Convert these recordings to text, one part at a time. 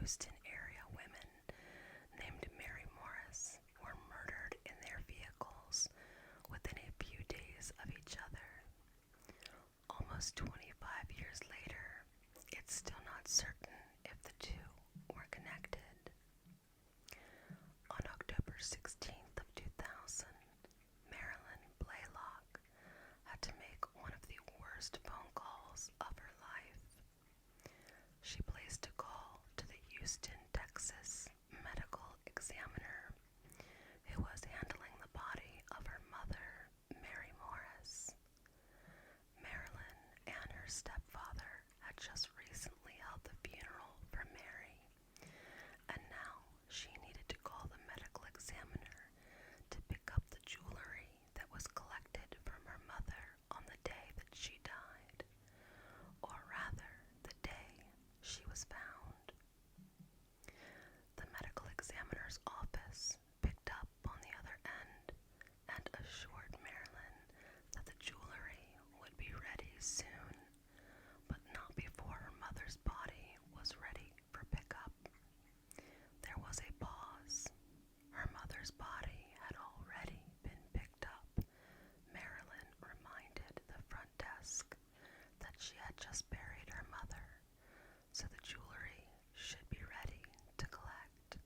Houston area women named Mary Morris were murdered in their vehicles within a few days of each other. Almost 25 years later, it's still not certain if the two were connected. On October 16th of 2000, Marilyn Blaylock had to make one of the worst phone calls of her life. She placed a call to the Houston, Texas medical examiner who was handling the body of her mother, Mary Morris. Marilyn and her stepfather had just recently held the funeral for Mary, and now she needed to call the medical examiner to pick up the jewelry that was collected from her mother on the day that she died, or rather, the day she was found. The medical examiner's office picked up on the other end and assured Marilyn that the jewelry would be ready soon, but not before her mother's body was ready for pickup. There was a pause. Her mother's body had already been picked up. Marilyn reminded the front desk that she had just buried her mother, so the jewelry should be ready to collect.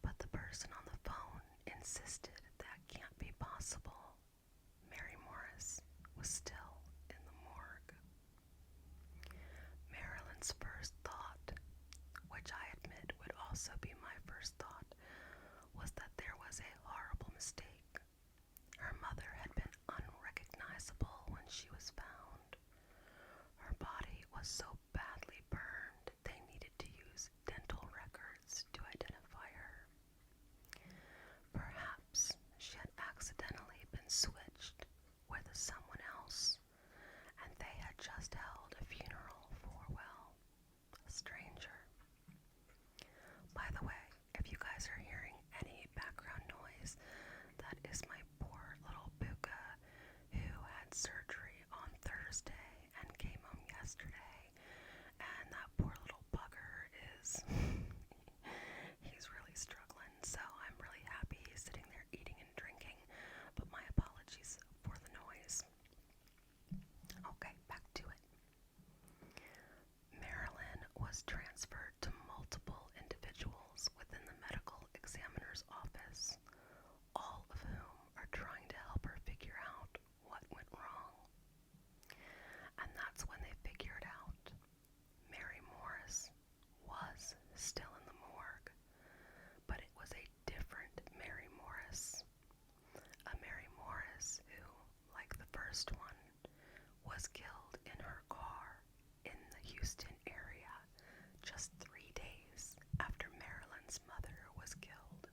But the person on the phone insisted that can't be possible. Mary Morris was still in the morgue. Marilyn's first thought, which I admit would also be my first thought, was that there was a horrible mistake. Her mother had been unrecognizable when she was found. Her body was so badly burned they needed to use dental records to identify her. Perhaps she had accidentally been switched with someone else, and they had just held a funeral for, well, a stranger. By the way, if you guys are hearing any background noise, that is my poor little Buka who had surgery on Thursday and came home yesterday, and that poor little bugger is he's really struggling, so I'm really happy he's sitting there eating and drinking, but my apologies for the noise. Okay, back to it. Marilyn was transferred to multiple individuals within the medical examiner's office, all of whom are trying to help her figure out what went wrong. And that's when they figured out Mary Morris was still in the morgue, but it was a different Mary Morris. A Mary Morris who, like the first one, was killed in her car in the Houston area just 3 days after Marilyn's mother was killed.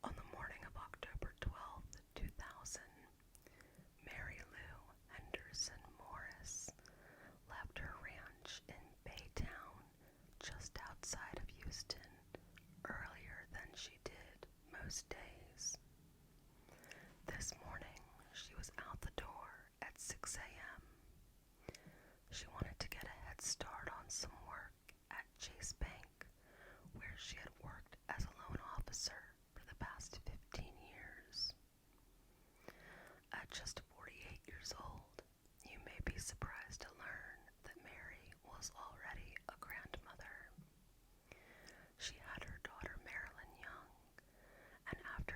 On the morning of October 12th, 2000, Mary Lou Henderson Morris left her ranch in Baytown, just outside of Houston, earlier than she did most days. This morning, she was out the door at 6 a.m. She wanted to get a head start on some work at Chase Bank, where she had worked as a loan officer for the past 15 years. At just 48 years old, you may be surprised to learn that Mary was already a grandmother. She had her daughter Marilyn young, and after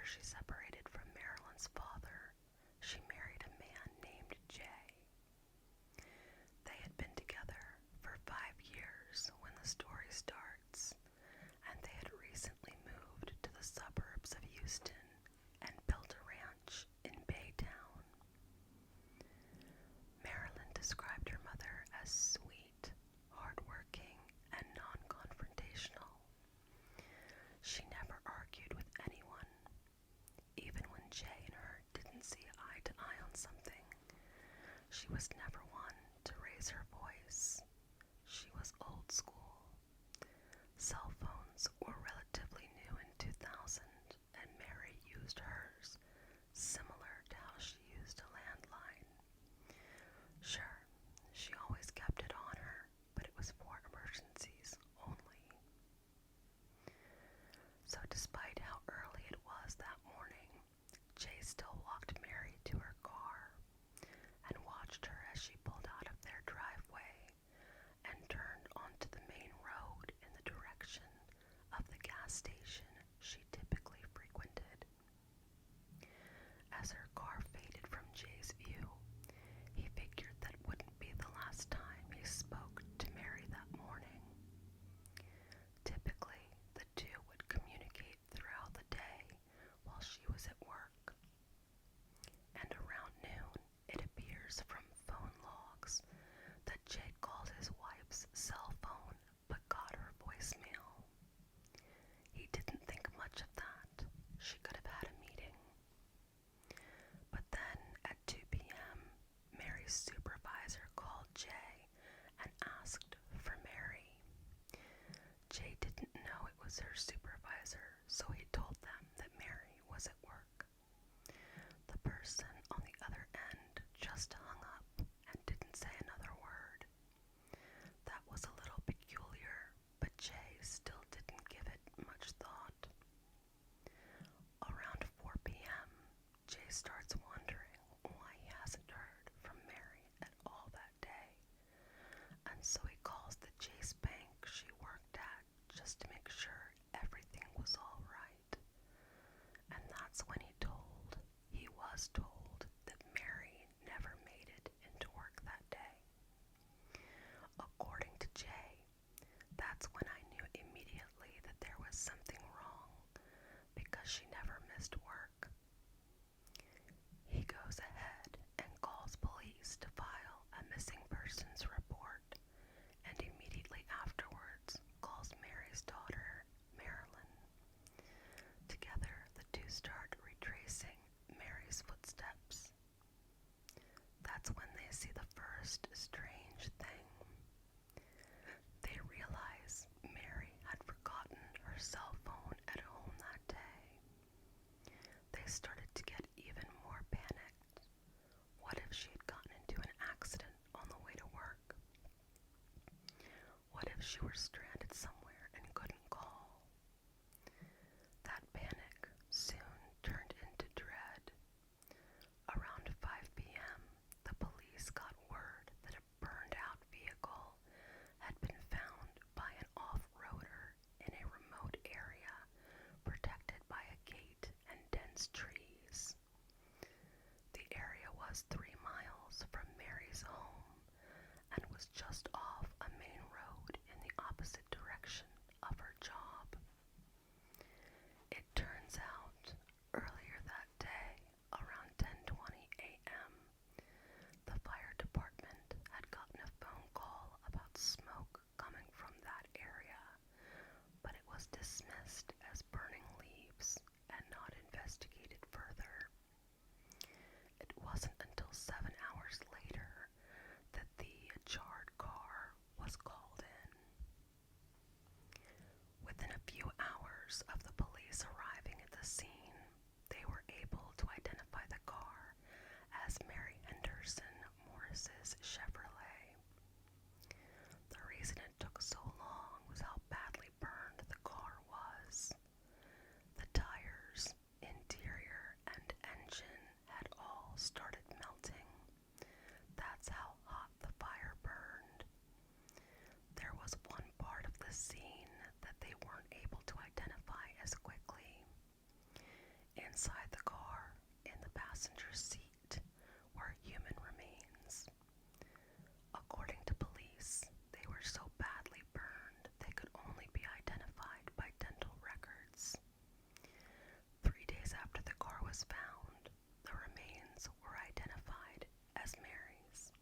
That's when I knew immediately that there was something wrong, because she never missed work. He goes ahead and calls police to file a missing persons report, and immediately afterwards calls Mary's daughter, Marilyn. Together, the two start retracing Mary's footsteps. That's when they see the first strange thing. They realize Mary had forgotten her cell phone at home that day. They started to get even more panicked. What if she had gotten into an accident on the way to work? What if she were stranded somewhere and couldn't call? That panic soon turned into dread. Around 5 p.m., the police got word that a burned-out vehicle had been found by an off-roader in a remote area protected by a gate and dense trees. The area was 3 miles from Mary's home and was just off a main road in the opposite direction of her job. It turns out, earlier that day, around 10:20 a.m., the fire department had gotten a phone call about smoke coming from that area, but it was dismissed as burning leaves and not investigated further. It wasn't until 7 hours later that the charred car was called in. Within a few hours of the police arriving at the scene, they were able to identify the car as Mary Henderson Morris's Chevrolet. The reason it took so long was how badly burned the car was. The tires, interior, and engine had all started melting. That's how hot the fire burned. There was one part of the scene that they weren't able to identify as quickly. Inside the car, in the passenger seat, were human remains. According to police, they were so badly burned they could only be identified by dental records. 3 days after the car was found, the remains were identified as Mary's.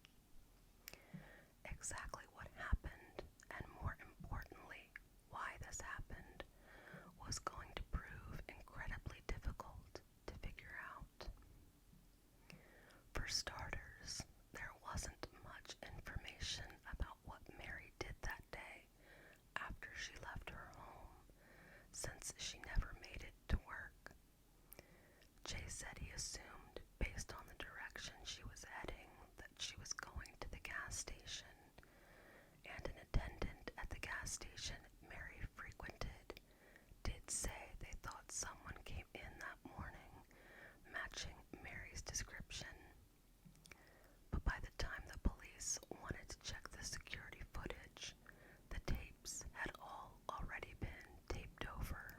Exactly what happened, and more importantly, why this happened, was going to prove incredibly difficult to figure out. For starters, there wasn't much information about what Mary did that day after she left her home, since she never made it to work. Jay said he assumed, based on the direction she was heading, that she was going to the gas station, and an attendant at the gas station Mary frequented did say they thought someone came in that morning matching Mary's description. But by the time the police wanted to check the security footage, the tapes had all already been taped over.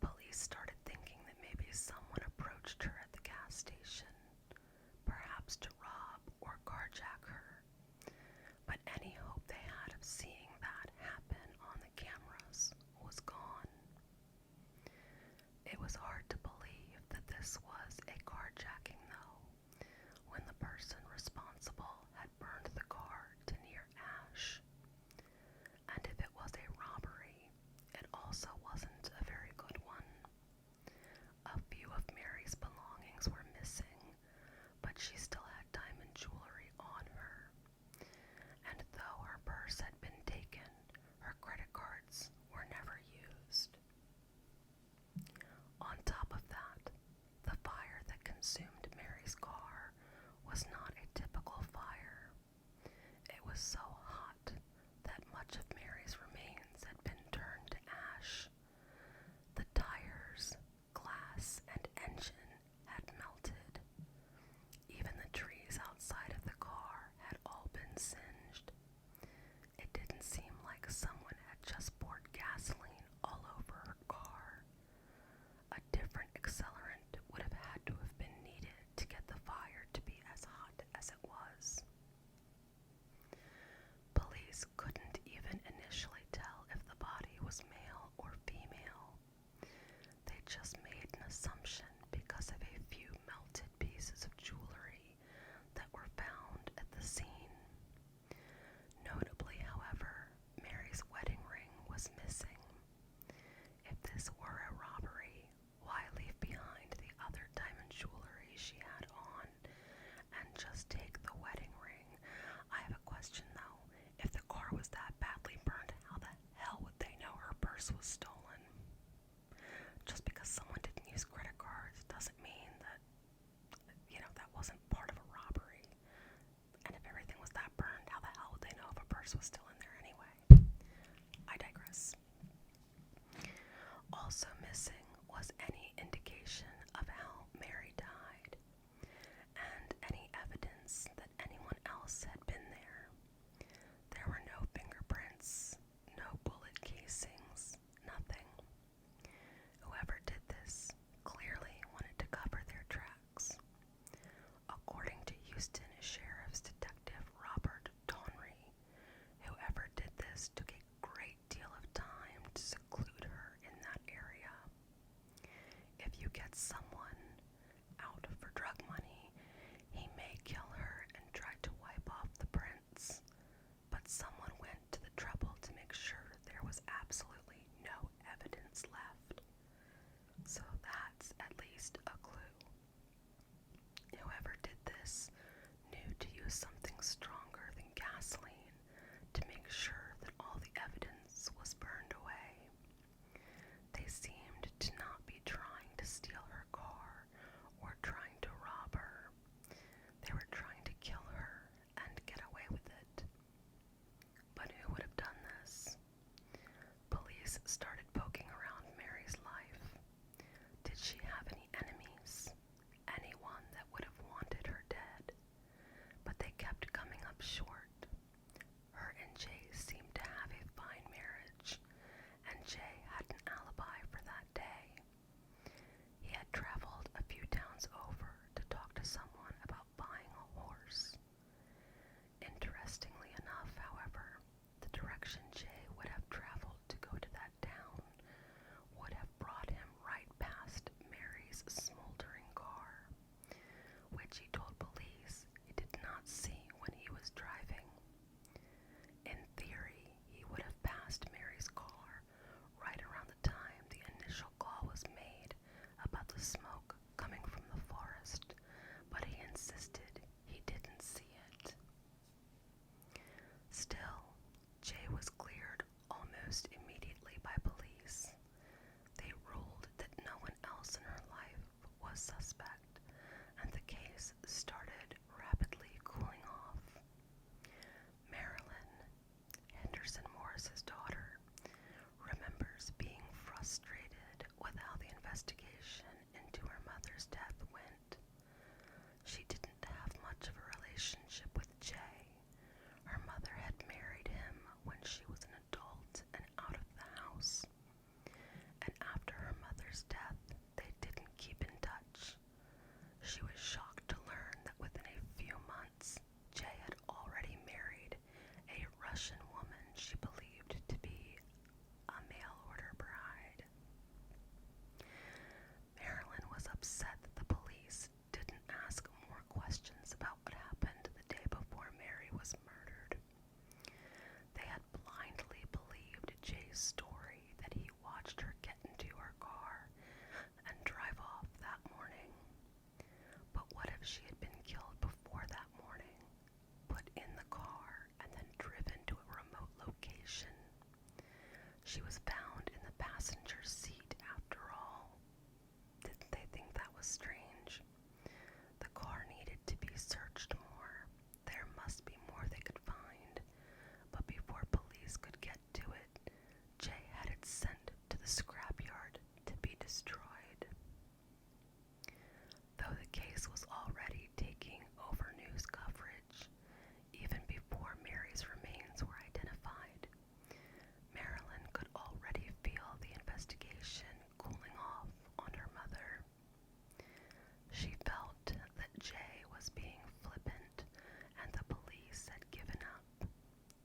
Police started thinking that maybe someone approached her at the gas station, perhaps to rob or carjack her. But any hope they had of seeing that happen on the cameras was gone. It was hard to believe that this was a carjacking, though, when the person responsible had burned the car to near ash. And if it was a robbery, it also wasn't a very good one. A few of Mary's belongings were missing, but she still had diamond jewelry on her. And though her purse had been taken, her credit cards were never used. On top of that, the fire that consumed Mary's car was not a typical fire. It was so hot that much of Mary's remains had been turned to ash. The tires, glass, and engine had melted. Even the trees outside of the car had all been singed. It didn't seem like someone had just poured gasoline all over her car. A different accelerant would have had to have been needed to get the fire to be as hot as it was. Police couldn't even assumption because of a few melted pieces of jewelry that were found at the scene. Notably, however, Mary's wedding ring was missing. If this were a robbery, why leave behind the other diamond jewelry she had on and just take the wedding ring? I have a question though. If the car was that badly burned, how the hell would they know her purse was stolen? Just because someone didn't use credit cards doesn't mean that, that wasn't part of a robbery. And if everything was that burned, how the hell would they know if a purse was still in there anyway? I digress. Also missing was any indication of how Mary died, and any evidence that anyone else had been there. There were no fingerprints, no bullet casings, nothing. Whoever did this clearly wanted to cover their tracks. According to Houston Sheriff's Detective Robert Donry, whoever did this took a great deal of time to seclude her in that area. If you get someone out for drug money, he may kill her and try to wipe off the prints, but someone went to the trouble to make sure there was absolutely no evidence left. So that's at least a clue. Whoever did this knew to use something stronger than gasoline to make sure that all the evidence was burned away. They seemed to not be trying to steal her car or trying to rob her. They were trying to kill her and get away with it. But who would have done this? Police started poking around Mary's life. Did she have any enemies? Anyone that would have wanted her dead? But they kept coming up short. Her and Jay seemed to have a fine marriage, and Jay had an alibi for that day. He had traveled a few towns over to talk to someone about buying a horse. Interestingly enough, however, the direction Jay would have traveled to go to that town would have brought him right past Mary's smoldering car, which he told police he did not see when he was driving. In theory, he would have passed Mary's car right around the time the initial call was made about the smoke coming from the forest, but he insisted he didn't see it. Still, Jay was cleared almost immediately by police. They ruled that no one else in her life was suspect, and the case started rapidly cooling off. Marilyn, Henderson Morris's daughter, remembers being frustrated with how the investigation into her mother's death went. She didn't have much of a relationship with Jay. Her mother had married him when she was an adult and out of the house. And after her mother's death, they didn't keep in touch. She was shocked to learn that within a few months, Jay had already married a Russian woman she believed to be a mail-order bride. Marilyn was upset that the police didn't ask more questions about what happened the day before Mary was murdered. They had blindly believed Jay's story that he watched her get into her car and drive off that morning. But what if she had been killed before that morning, put in the car, and then driven to a remote location? She was found in the passenger seat after all. Didn't they think that was strange? The car needed to be searched more. There must be more they could find. But before police could get to it, Jay had it sent to the scrapyard to be destroyed. Though the case was already taking over news coverage, even before Mary's remains were identified, Marilyn could already feel the investigation cooling off on her mother. She felt that Jay was being flippant and the police had given up.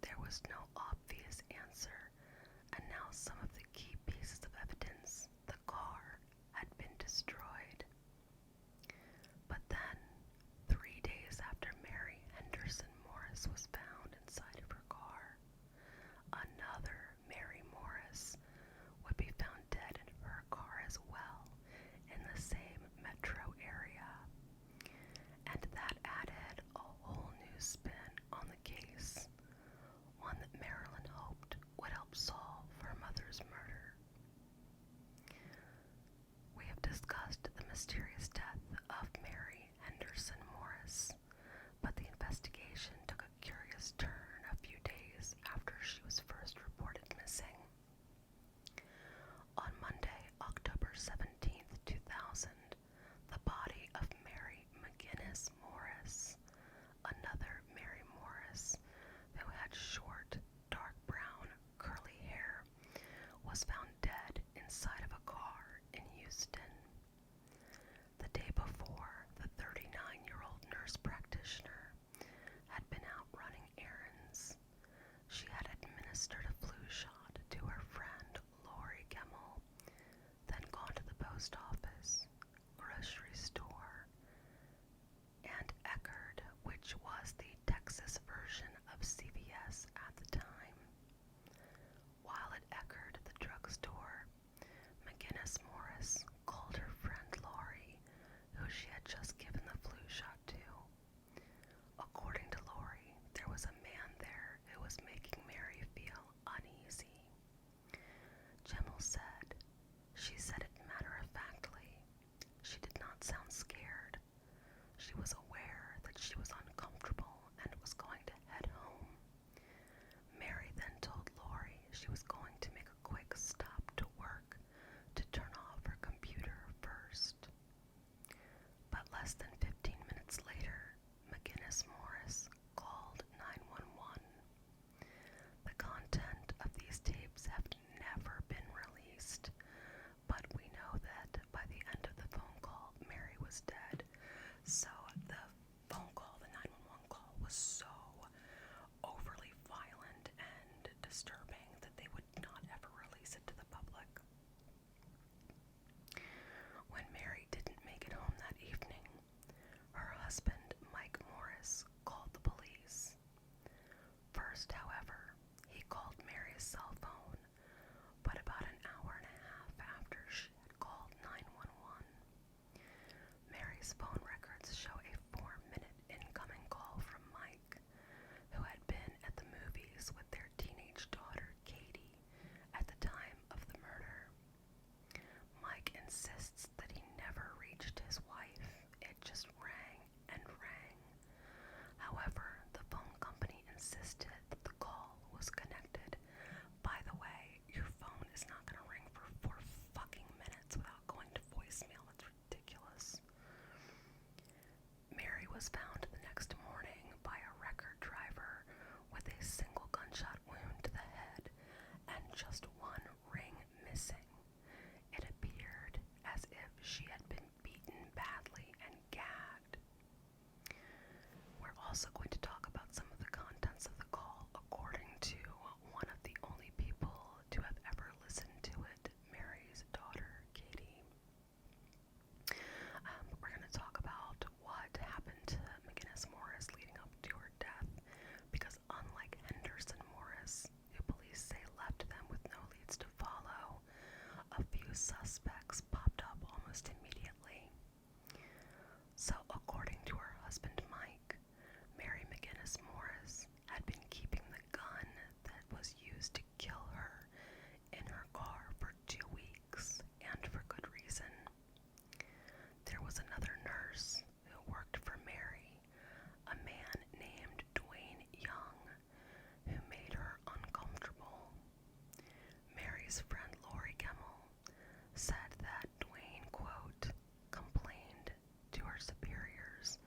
There was no obvious answer, and now some of the key pieces of evidence, the car, had been destroyed. Mary's friend Lori Gemmell said that Duane, quote, complained to her superiors,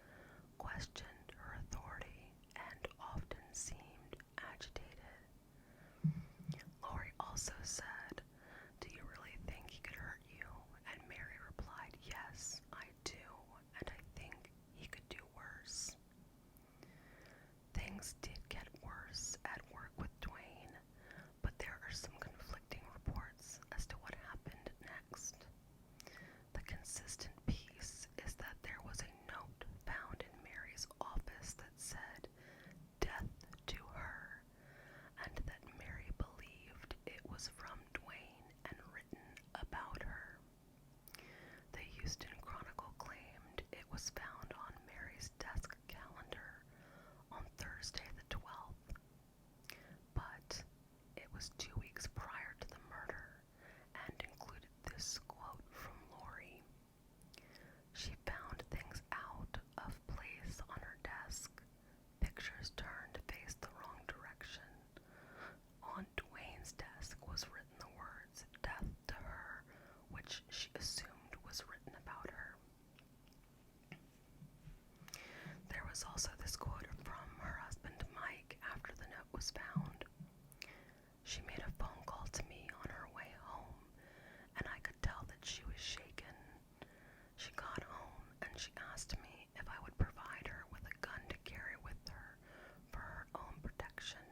questioned her authority, and often seemed agitated. Lori also said, "Do you really think he could hurt you?" And Mary replied, "Yes, I do, and I think he could do worse." Things did get worse at work with Duane, but there are some conflicting reports as to what happened next. The consistent piece is that there was a note found in Mary's office that said, "Death to her," and that Mary believed it was from Duane and written about her. The Houston Chronicle claimed it was found on Mary's desk calendar on Thursday the 12th, but it was 2 weeks prior to the murder and included this quote from Lori. She found things out of place on her desk, pictures turned to face the wrong direction. On Duane's desk was written the words "death to her," which she assumed was written about her. There was also this quote from her husband Mike after the note was found. "She made a phone call to me on her way home, and I could tell that she was shaken. She got home and she asked me if I would provide her with a gun to carry with her for her own protection.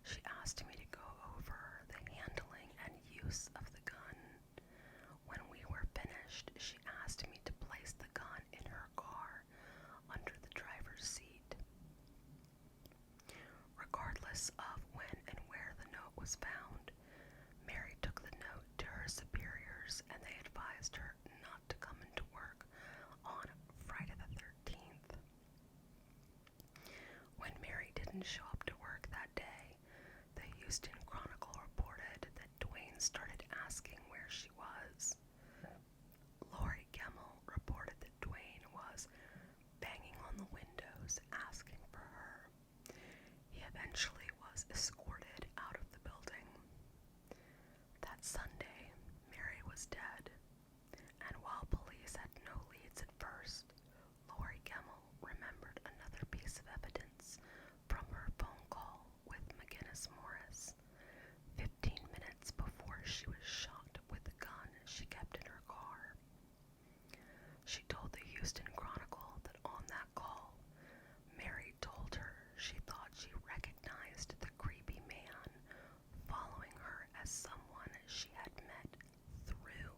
She asked me to go over the handling and use of the gun. When we were finished, she asked me to place the gun in her car under the driver's seat." Regardless of when and where the note was found, Mary took the note to her superiors and they advised her not to come into work on Friday the 13th. When Mary didn't show up to work that day, the Houston Chronicle reported that Duane started asking where she was. Lori Gemmell reported that Duane was banging on the windows asking for her. He eventually was escorted out of the building. That Sunday, Mary was dead, and while police had no leads at first, Lori Gemmell remembered another piece of evidence from her phone call with McGinness Morris, 15 minutes before she was shot with the gun she kept in her car. She told the Houston Chronicle that on that call, Mary told her she thought she recognized the creepy man following her as someone she had met through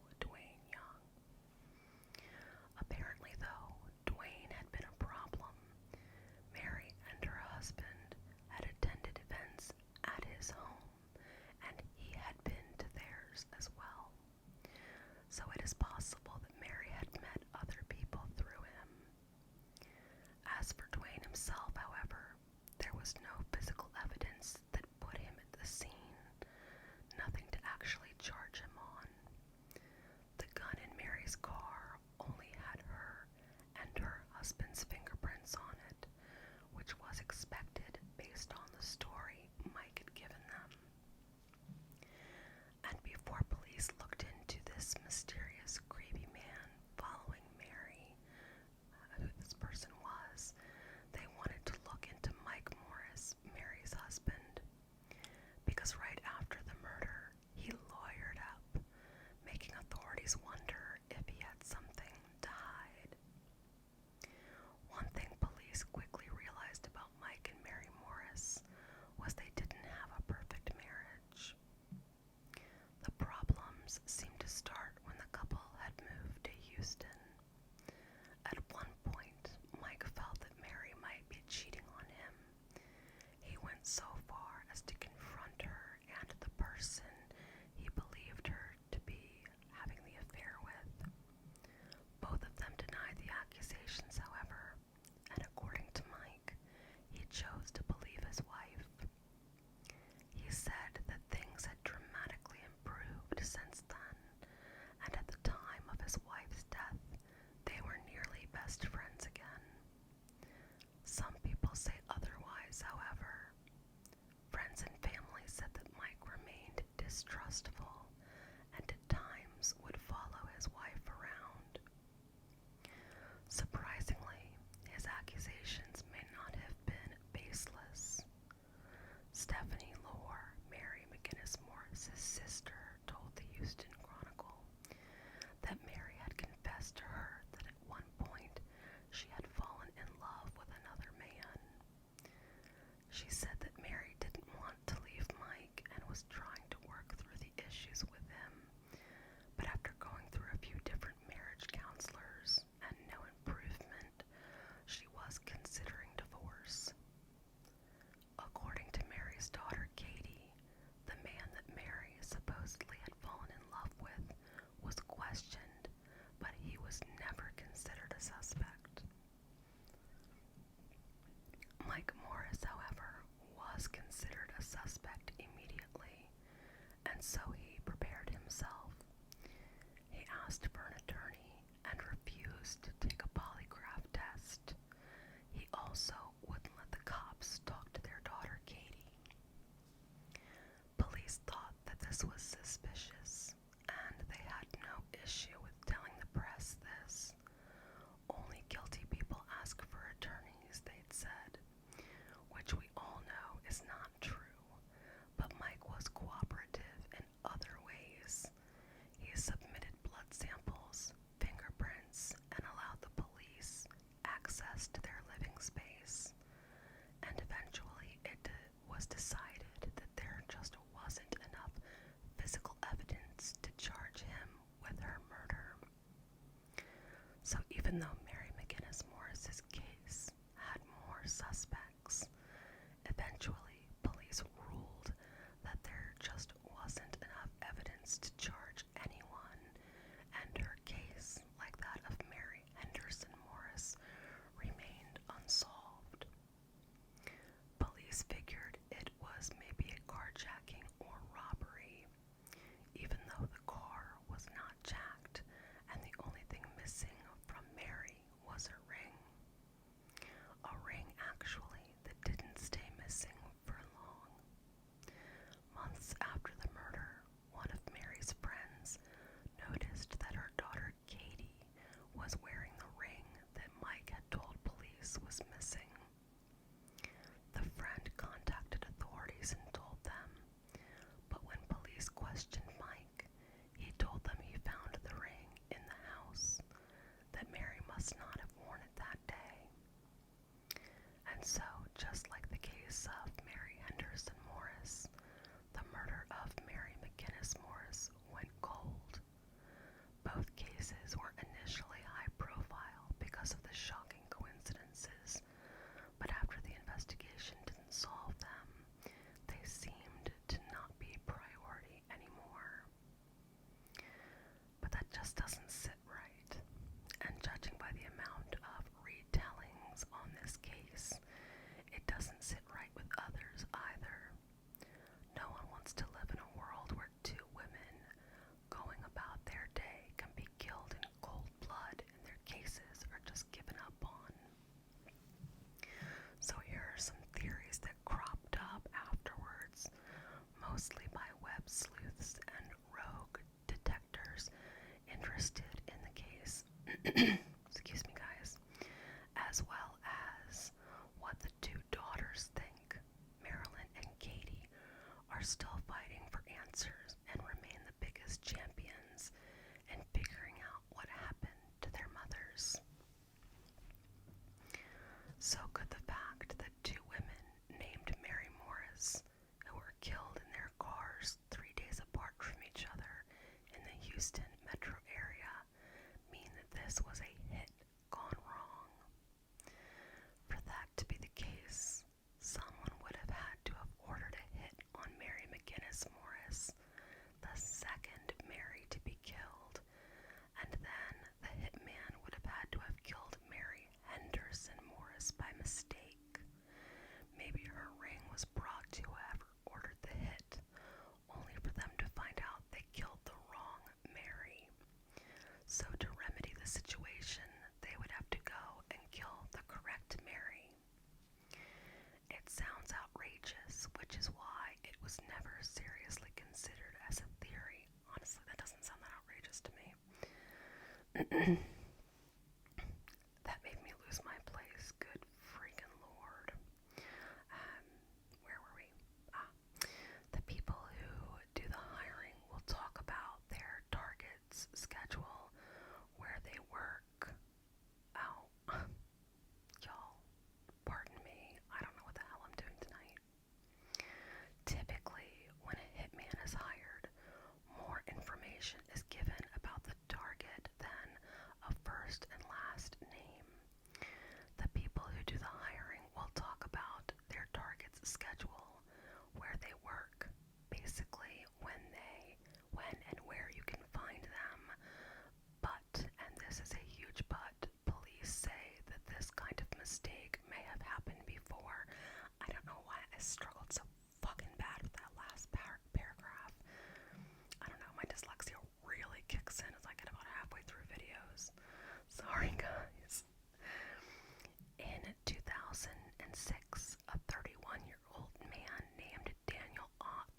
distrustful and at times would follow his wife around. Surprisingly, his accusations may not have been baseless. Stephanie Lohr, Mary McGinness Morris's sister, told the Houston Chronicle that Mary had confessed to her that at one point she had fallen in love with another man. She said that Mary didn't want to leave Mike and was trying to work through the issues with him, but after going through a few different marriage counselors and no improvement, she was considering divorce. According to Mary's daughter Katie, the man that Mary supposedly had fallen in love with was questioned, but he was never considered a suspect. Mike Morris, however, was considered a suspect immediately, and so he prepared himself. He asked for an attorney and refused to take a polygraph test. He also wouldn't let the cops talk to their daughter Katie. Police thought that this was suspicious, and they had no issue with telling the press this. Only guilty people ask for attorneys, they'd said, which we all know is not true, but Mike was cooperative in other ways. He submitted blood samples, fingerprints, and allowed the police access to their living space. And eventually it was decided that there just wasn't enough physical evidence to charge him with her murder. So even though Mary McGinness Morris's case had more suspects, eventually police ruled that there just wasn't enough evidence to charge anyone, and her case, like that of Mary Henderson Morris, remained unsolved. Police figured it was maybe a carjacking or robbery, even though the car was not jacked and the only thing missing from Mary was her ring. A ring, actually, that didn't stay missing for long. Months after the murder, one of Mary's friends noticed that her daughter Katie was wearing the ring that Mike had told police was missing. The friend contacted authorities and told them, but when police questioned Mike, he told them he found the ring in the house, that Mary must not have worn it that day. And so, just like the case of Mary Henderson Morris, the murder of Mary McGinness Morris went cold. Both cases were initially high profile because of the shocking coincidences, but after the investigation didn't solve them, they seemed to not be a priority anymore. But that just doesn't sit right, and judging by the amount of retellings on this case, it doesn't sit right with others either. No one wants to live in a world where two women going about their day can be killed in cold blood and their cases are just given up on. So here are some theories that cropped up afterwards, mostly by web sleuths and rogue detectives interested in the case. Excuse me, guys. As well as what the two daughters think. Marilyn and Katie are still fighting for answers and remain the biggest champions in figuring out what happened to their mothers. So could the fact that two women named Mary Morris, who were killed in their cars 3 days apart from each other in the Houston metro area, mean that this was a hit gone wrong? For that to be the case, someone would have had to have ordered a hit on Mary McGinness That made me lose my place. Good freaking Lord. Um, where were we? Ah, the people who do the hiring will talk about their targets, schedule, where they work. Oh, y'all, pardon me. I don't know what the hell I'm doing tonight. Typically, when a hitman is hired, more information is given about the target than a first and last name. The people who do the hiring will talk about their target's schedule, where they work, basically when and where you can find them. But, and this is a huge but, police say that this kind of mistake may have happened before. I don't know why I struggled so fucking bad with that last paragraph. I don't know, my dyslexia really kicks in as I get about halfway through videos. Sorry, guys. In 2006, a 31-year-old man named Daniel Ott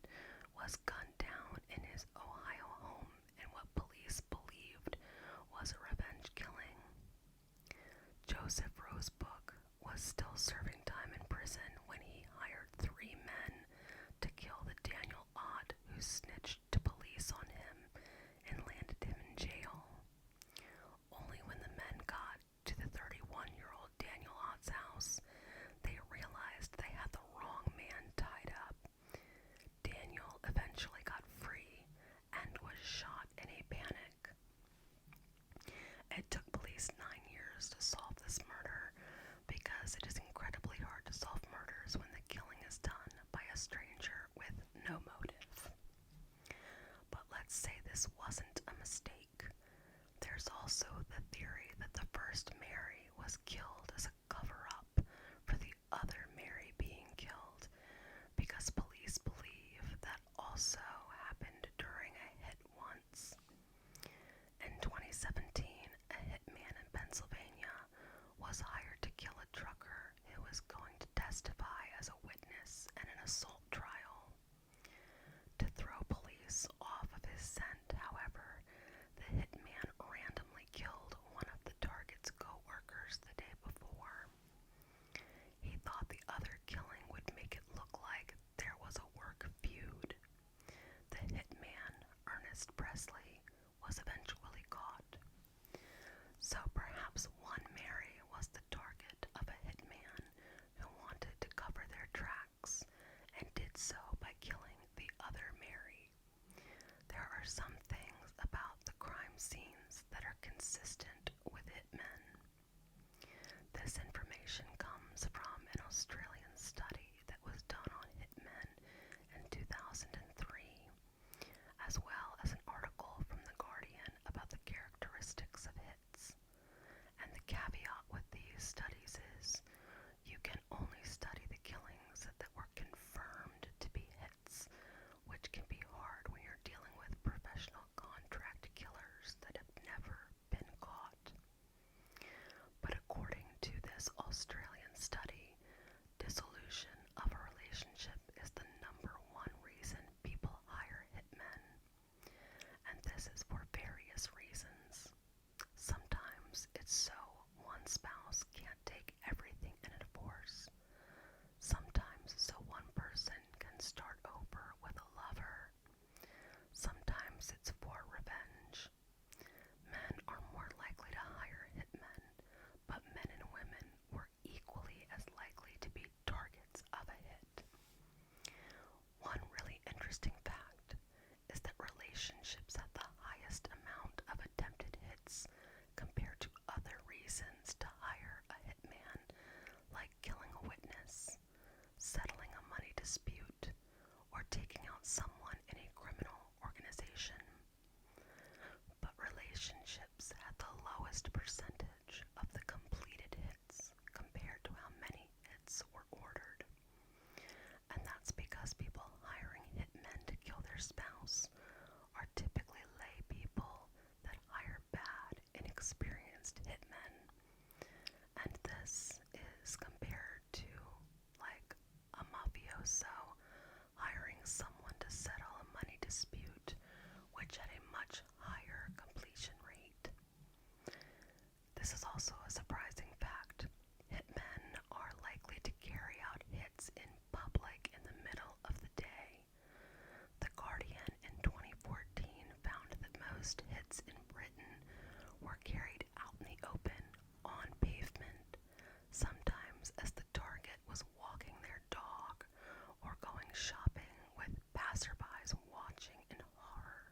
was gunned down in his Ohio home in what police believed was a revenge killing. Joseph Rosebrook was still serving time in prison when he hired 3 men to kill the Daniel Ott who snitched to police on him and landed him in jail. Only when the men got to the 31-year-old Daniel Ott's house, they realized they had the wrong man tied up. Daniel eventually got free and was shot in a panic. It took police 9 years to solve this murder because it is incredibly hard to solve murders when the killing is done by a stranger with no motive. But let's say this wasn't a mistake. There's also the theory that the first Mary was killed as a cover-up for the other Mary being killed, because police believe that also happened during a hit once. In 2017, a hitman in Pennsylvania was hired to kill a trucker who was going to testify as a witness in an assault trial. To throw police off of his scent, however, the hitman randomly killed one of the target's co-workers the day before. He thought the other killing would make it look like there was a work feud. The hitman, Ernest Presley, was eventually caught. So perhaps one Mary was the target of a hitman who wanted to cover their tracks and did so by killing the other Mary. There are some things about the crime scenes that are consistent with hitmen. This information comes from an Australian study that was done on hitmen in 2003, as well as an article from The Guardian about the characteristics of hits. And the caveat with these studies is you can only study the killings that were confirmed to be hits, which can be hard when you're dealing with professional contract killers that have never been caught. most hits in Britain were carried out in the open, on pavement, sometimes as the target was walking their dog or going shopping, with passerbys watching in horror.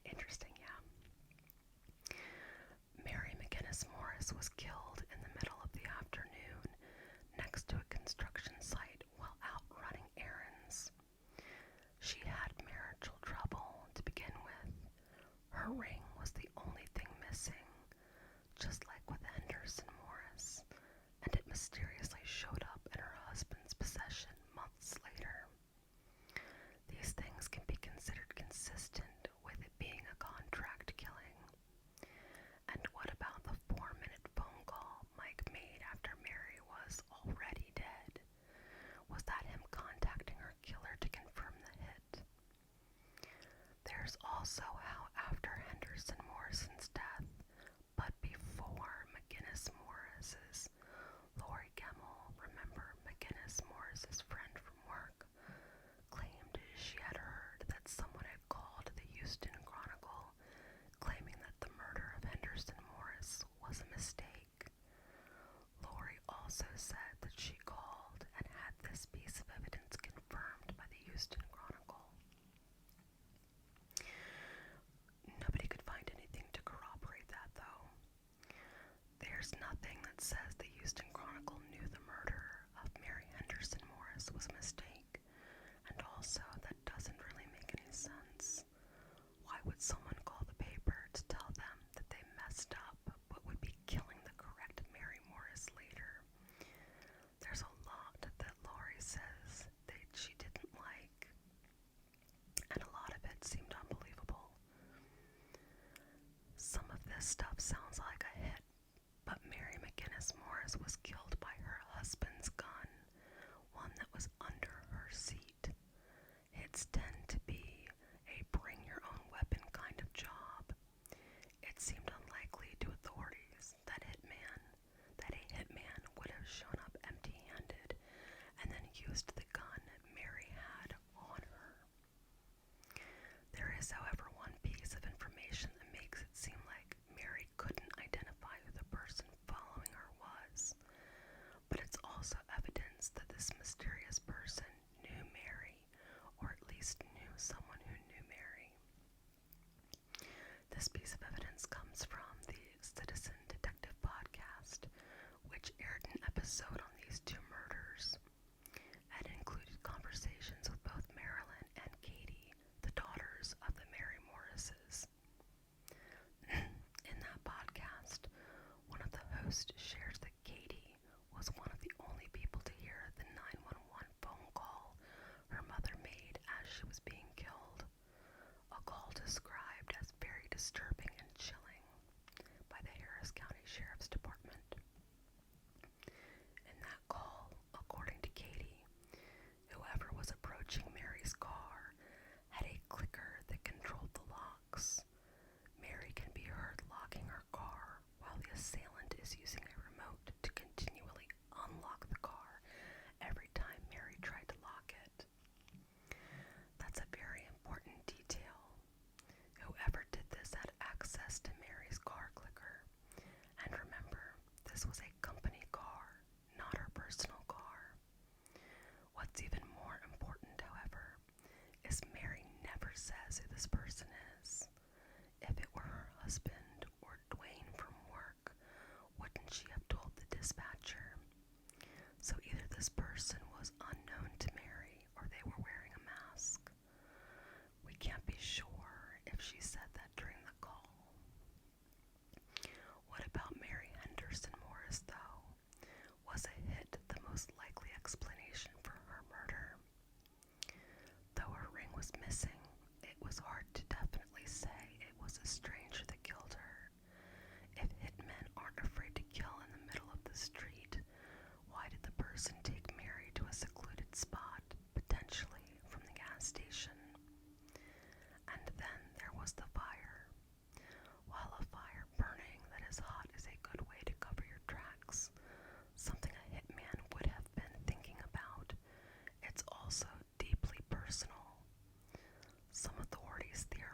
Interesting, yeah. Mary McGinness Morris was killed in the middle of the afternoon next to a construction site while out running errands. She had marital trouble to begin with. Her ring was the only thing missing, just like with Henderson Morris, and it mysteriously showed up in her husband's possession months later. These things can be considered consistent with it being a contract killing. And what about the 4-minute phone call Mike made after Mary was already dead? Was that him contacting her killer to confirm the hit? There's also how after Henderson Morrison's death, but before McGinness Morris's, Lori Gemmell, remember McGinness Morris's friend from work, claimed she had heard that someone had called the Houston Chronicle claiming that the murder of Henderson Morris was a mistake. Lori also said that she called and had this piece of evidence confirmed by the Houston Chronicle. Nobody could find anything to corroborate that, though. There's nothing that says the Houston Chronicle knew the murder of Mary Henderson Morris was a mistake, and also that doesn't really make any sense. Why would someone call the paper to tell them that they messed up but would be killing the correct Mary Morris later? There's a lot that Lori says that she didn't like, and a lot of it seemed unbelievable. Some of this stuff sounds like a hit, but Mary McGinness Morris was killed by her husband's gun, one that was under her seat. Hits tend to be a bring-your-own-weapon kind of job. It seemed unlikely to authorities that a hitman would have shown up empty-handed and then used the gun Mary had on her. There is, however, one piece of information that makes it seem like Mary couldn't identify who the person following her was, but it's also evidence that this mysterious person knew Mary, or at least knew someone who knew Mary. This piece of evidence comes from the Citizen Detective podcast, which aired an episode on these two murders, and included conversations with both Marilyn and Katie, the daughters of the Mary Morrises. In that podcast, one of the hosts shares that Katie was one of the only people to hear the 911 phone call her mother made as she was being killed, a call described as very disturbing and chilling by the Harris County Sheriff's Department. In that call, according to Katie, whoever was approaching Mary's car had a clicker that controlled the locks. Mary can be heard locking her car while the assailant is using a remote to continually unlock the car every time Mary tried to lock it. That's a very important detail. Whoever did this had access to Mary's car clicker. And remember, this was a company car, not her personal car. What's even more important, however, is Mary never says who this person is. If it were her husband or Dwayne from work, wouldn't she have told the dispatcher? So either this person was unknown to Mary or they were wearing a mask. We can't be sure if she said that during the call. What about Mary Henderson Morris, though? Was a hit the most likely explanation for her murder? Though her ring was missing, it was hard to definitely say it was a stranger that killed her. If hitmen aren't afraid to kill in the middle of the street, why did the person take Mary to a secluded spot, potentially from the gas station? And then there was the fire. While a fire burning that is hot is a good way to cover your tracks, something a hitman would have been thinking about, it's also deeply personal. Some authorities theorize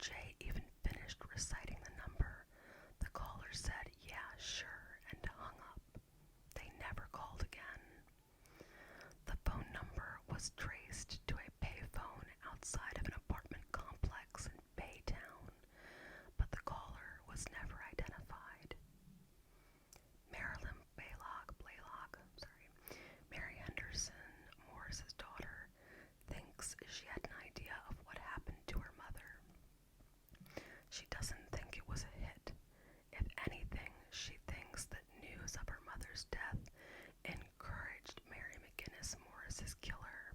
Jay even finished reciting the number, the caller said, "Yeah, sure," and hung up. They never called again. The phone number was traced to a payphone outside of an apartment complex in Baytown, but the caller was never identified. Mary Henderson, Morris's daughter, thinks she had an idea of what happened to her mother. She doesn't think it was a hit. If anything, she thinks that news of her mother's death encouraged Mary McGinness, Morris's killer,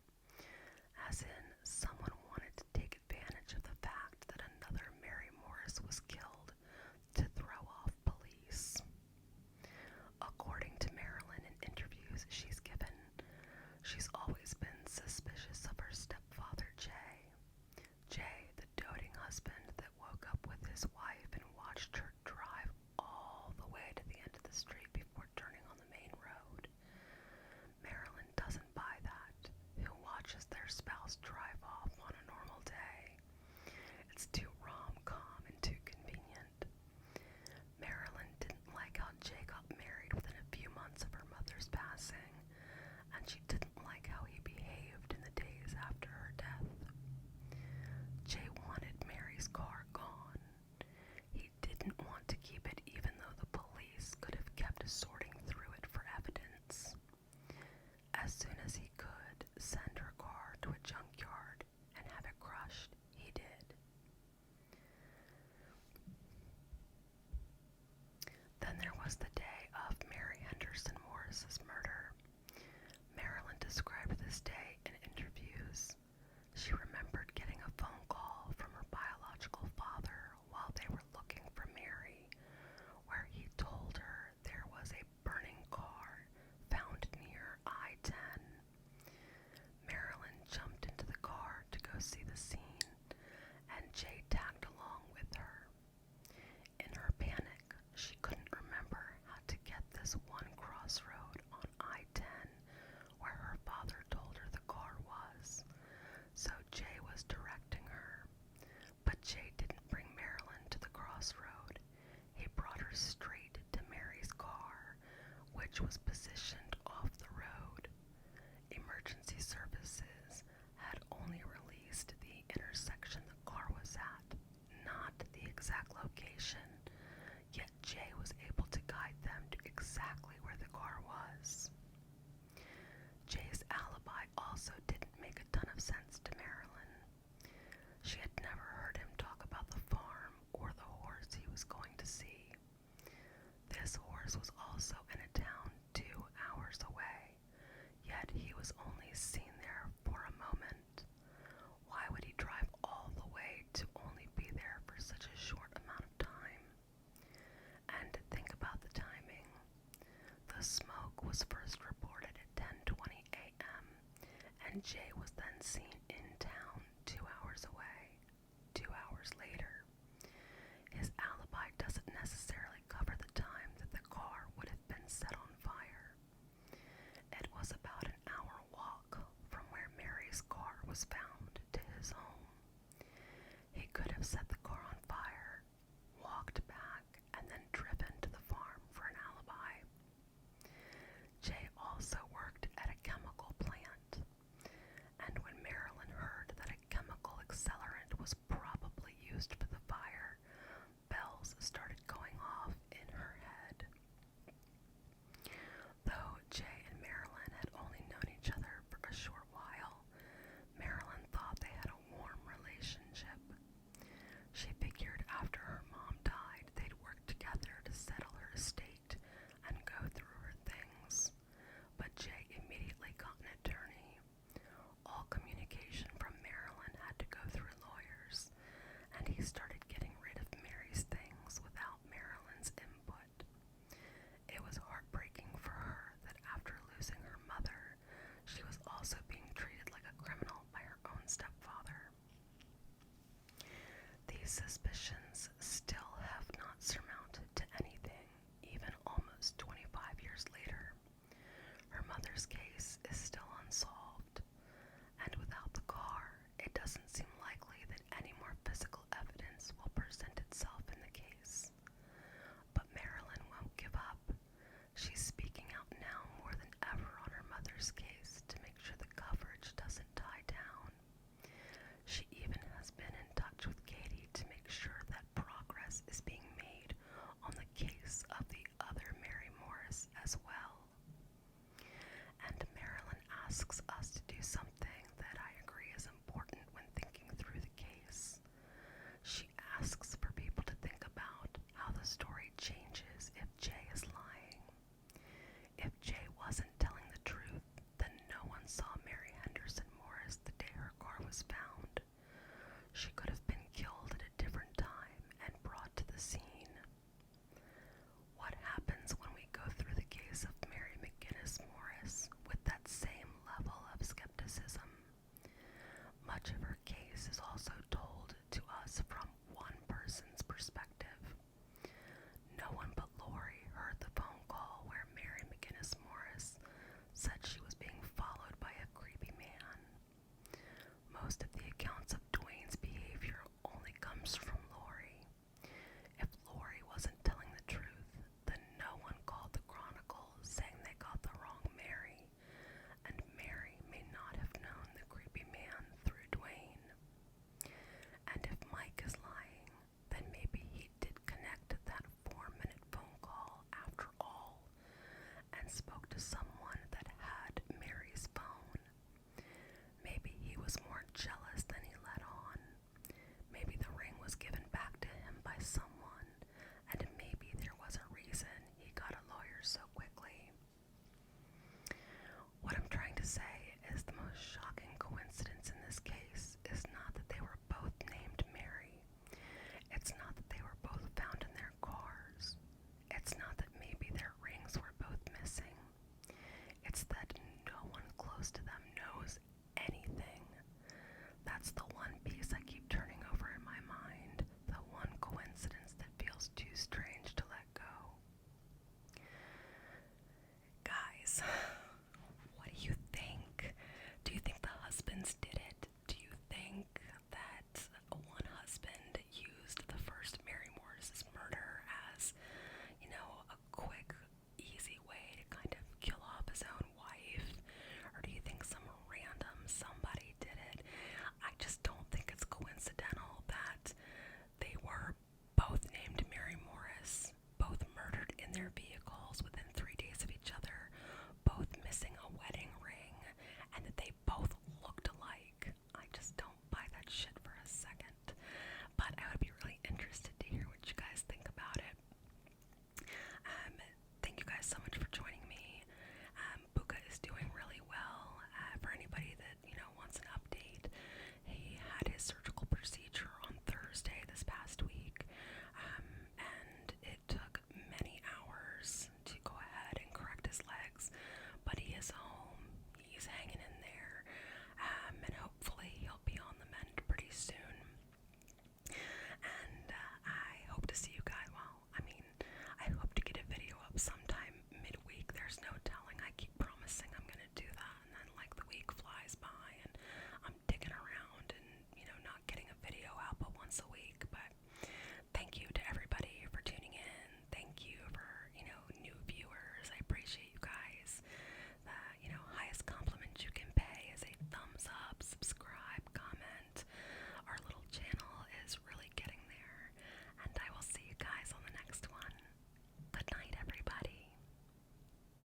as in someone wanted to take advantage of the fact that another Mary Morris was killed to throw off police. According to Marilyn in interviews she's given, she's always been suspicious of her stepfather, Jay. Jay, the doting husband that woke up with his wife and watched her drive all the way to the end of the street before turning on the main road. Marilyn doesn't buy that. Who watches their spouse drive off on a normal day? It's too rom-com and too convenient. Marilyn didn't like how Jay got married within a few months of her mother's passing, and she didn't like how he behaved in the days after her death. Jay wanted Mary's car gone. He didn't want to keep it even though the police could have kept sorting through it for evidence. As soon as he could send her car to a junkyard and have it crushed, he did. Then there was the day of Mary Henderson Morris's murder. Marilyn described this day in interviews. She remembered getting a phone call from her biological father while they were looking for Mary, where he told her there was a burning car found near I-10. Marilyn jumped into the car to go see the scene, and Jay tagged along with her. In her panic, she couldn't remember how to get this one crossroad on I-10 where her father told her the car was, so Jay was directing her. But Jay didn't bring Marilyn to the crossroad. He brought her straight to Mary's car, which was positioned off the road. Emergency services had only released the intersection the car was at, not the exact location, yet Jay was able to guide them to exactly where the car was. Jay's alibi also didn't make a ton of sense to Marilyn. She had never heard him talk about the farm or the horse he was going to see. This horse was also in a town 2 hours away, yet he was only seen there for a moment. Why would he drive all the way to only be there for such a short amount of time? And think about the timing. The smoke was first reported at 10:20 a.m., and Jay was then seen in town 2 hours away. 2 hours later. His alibi doesn't necessarily cover the time that the car would have been set on fire. It was about an hour walk from where Mary's car was found.